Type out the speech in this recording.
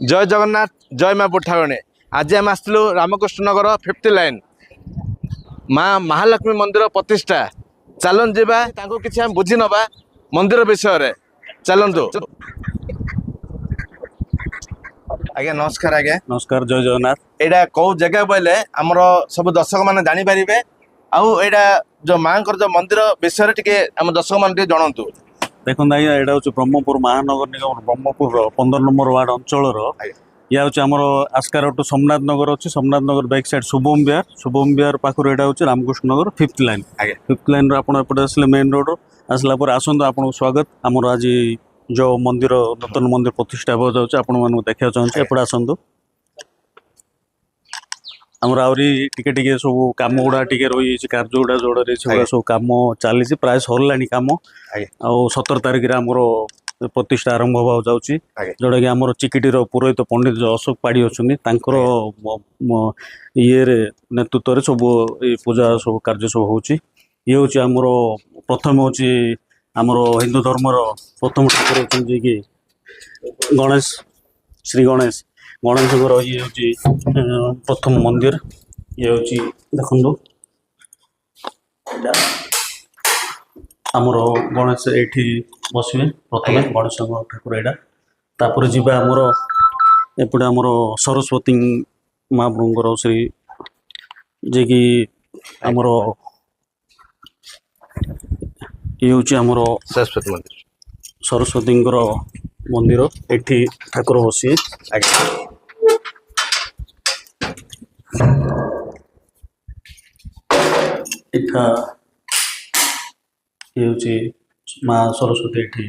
जय जगन्नाथ जय माँ बुठागणे। आज आम आसलु रामकृष्ण नगर 50 लाइन माँ महालक्ष्मी मंदिर प्रतिष्ठा। चलन जीवा किसी आम बुझी नवा मंदिर विषय रे चलतु। आज्ञा नमस्कार। आज्ञा नमस्कार जय जगन्नाथ। एटा कौ जगह बोले आमर सब दर्शक मैंने जानीपारे आउ एटा जो माँ जो मंदिर विषय टे आम दर्शक मैंने जनातु। देखो आज्ञा यहाँ हूँ ब्रह्मपुर महानगर निगम ब्रह्मपुर 15 नंबर वार्ड अंचल या हूँ आम आस्कार टू सोमनाथ नगर अच्छी सोमनाथ नगर बैक साइड शुभम विहार पाखर यहाँ हूँ रामकृष्ण नगर 5th line. 5th line Apte आसले मेन रोड आसला आसतु आपको स्वागत। आमर आज जो मंदिर नूतन मंदिर प्रतिष्ठा हो जाऊँच आपण देखा चाहूँगी एपटे आसतु। आमर आहरी टिके सब कम गुड़ा टिके रही कार्य गुड़ा जोड़ सब कम चली प्राय सरला कम। आ 17 तारिख आमर प्रतिष्ठा आरंभ होगा जाऊँगी जोटा कि आमर चिकिटीर पुरोहित पंडित जो अशोक पाड़ी अच्छा ये नेतृत्व सब पूजा सब कार्य सब हो ये हूँ आमर प्रथम हूँ आमर हिंदू धर्मर प्रथम ठाकुर अच्छा कि गणेश श्री गणेश ये हूँ प्रथम मंदिर। ये हूँ देखो आमर गणेश ये बसवे प्रथम गणेश ठाकुर यहाँ तापर जी आमर एपटे आमर सरस्वती महाप्रभुर श्री जे कि आमर ये हूँ आमर सरस्वती मंदिर सरस्वती मंदिर एठी ठाकुर बसिए। इठा ये हूँ माँ सरस्वती एठी